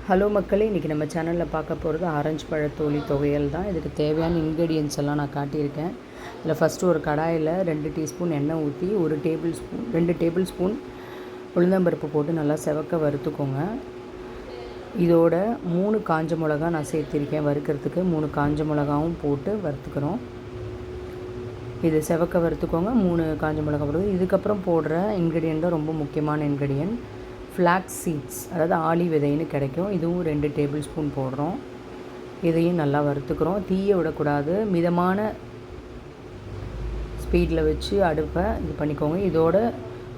Hello மக்களே, இன்றைக்கி நம்ம சேனலில் பார்க்க போகிறது ஆரஞ்சு பழத்தோலி துவையல் தான். இதுக்கு தேவையான இன்க்ரீடியன்ஸ் எல்லாம் நான் காட்டியிருக்கேன். இதில் ஃபஸ்ட்டு ஒரு கடாயில் 2 டீஸ்பூன் எண்ணெய் ஊற்றி 2 டேபிள் ஸ்பூன் உளுந்தம்பருப்பு போட்டு நல்லா செவக்க வறுத்துக்கோங்க. இதோட 3 காஞ்ச மிளகா நான் சேர்த்திருக்கேன். வறுக்கிறதுக்கு 3 காஞ்ச மிளகாவும் போட்டு வறுத்துக்கிறோம். இது செவக்க வறுத்துக்கோங்க. 3 காஞ்ச மிளகா வருது. இதுக்கப்புறம் போடுற இன்க்ரீடியன்ட் தான் ரொம்ப முக்கியமான இன்க்ரீடியன்ட். ஃப்ளாக்ஸ் சீட்ஸ், அதாவது ஆளி விதைன்னு கிடைக்கும். இதுவும் 2 டேபிள் ஸ்பூன் போடுறோம். இதையும் நல்லா வறுத்துக்கிறோம். தீயை விடக்கூடாது, மிதமான ஸ்பீடில் வச்சு அடுப்பை இது பண்ணிக்கோங்க. இதோட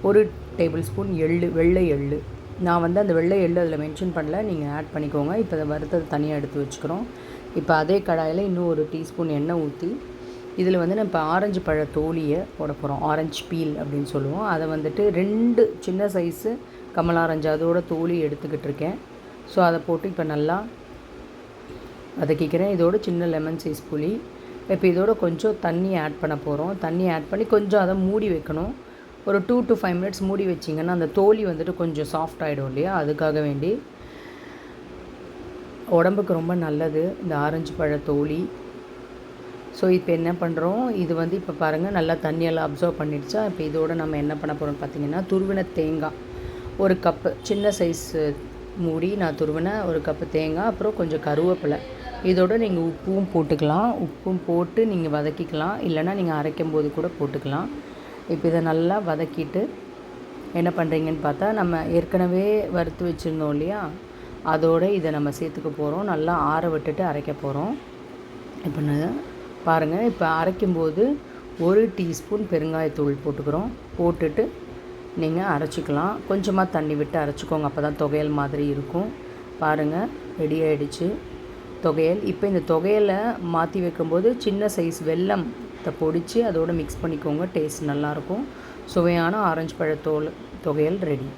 1 டேபிள் ஸ்பூன் வெள்ளை எள்ளு. நான் அந்த வெள்ளை எள்ளு அதில் மென்ஷன் பண்ணல, நீங்கள் ஆட் பண்ணிக்கோங்க. இப்போ அதை வறுத்தது தனியாக எடுத்து வச்சுக்கிறோம். இப்போ அதே கடாயில் இன்னும் 1 டீஸ்பூன் எண்ணெய் ஊற்றி இதில் நம்ம இப்போ ஆரஞ்சு பழ தோலியை போட போகிறோம். ஆரஞ்சு பீல் அப்படின்னு சொல்லுவோம். அதை 2 சின்ன சைஸு கமலாரஞ்சு அதோட தோலி எடுத்துக்கிட்டு இருக்கேன். ஸோ அதை போட்டு இப்போ நல்லா வதக்கிக்கிறேன். இதோட சின்ன லெமன் சைஸ் புளி. இப்போ இதோட கொஞ்சம் தண்ணி ஆட் பண்ண போகிறோம். தண்ணி ஆட் பண்ணி கொஞ்சம் அதை மூடி வைக்கணும். ஒரு 2 to 5 மினிட்ஸ் மூடி வச்சிங்கன்னா அந்த தோலி கொஞ்சம் சாஃப்ட் ஆகிடும் இல்லையா, அதுக்காக வேண்டி. உடம்புக்கு ரொம்ப நல்லது இந்த ஆரஞ்சு பழ தோலி. ஸோ இப்போ என்ன பண்ணுறோம், இது இப்போ பாருங்கள் நல்லா தண்ணியெல்லாம் அப்சர்வ் பண்ணிடுச்சா. இப்போ இதோட நம்ம என்ன பண்ண போகிறோம்னு பார்த்தீங்கன்னா, துருவின தேங்காய் 1 கப்பு, சின்ன சைஸ் மூடி நான் துருவின 1 கப்பு தேங்காய், அப்புறம் கொஞ்சம் கருவேப்பிலை. இதோட நீங்கள் உப்பும் போட்டுக்கலாம். உப்பும் போட்டு நீங்கள் வதக்கிக்கலாம், இல்லைனா நீங்கள் அரைக்கும் போது கூட போட்டுக்கலாம். இப்போ இதை நல்லா வதக்கிட்டு என்ன பண்ணுறீங்கன்னு பார்த்தா, நம்ம ஏற்கனவே வறுத்து வச்சுருந்தோம் இல்லையா, அதோடு இதை நம்ம சேர்த்துக்க போகிறோம். நல்லா ஆற விட்டுட்டு அரைக்க போகிறோம். இப்போ பாருங்கள், இப்போ அரைக்கும்போது 1 டீஸ்பூன் பெருங்காயத்தூள் போட்டுக்கிறோம். போட்டுட்டு நீங்கள் அரைச்சிக்கலாம். கொஞ்சமாக தண்ணி விட்டு அரைச்சிக்கோங்க, அப்போ தான் துவையல் மாதிரி இருக்கும். பாருங்கள், ரெடி ஆகிடுச்சு துவையல். இப்போ இந்த துவையலை மாற்றி வைக்கும்போது சின்ன சைஸ் வெல்லத்தை பொடித்து அதோடு மிக்ஸ் பண்ணிக்கோங்க. டேஸ்ட் நல்லாயிருக்கும். சுவையான ஆரஞ்சு பழத்தோல் துவையல் ரெடி.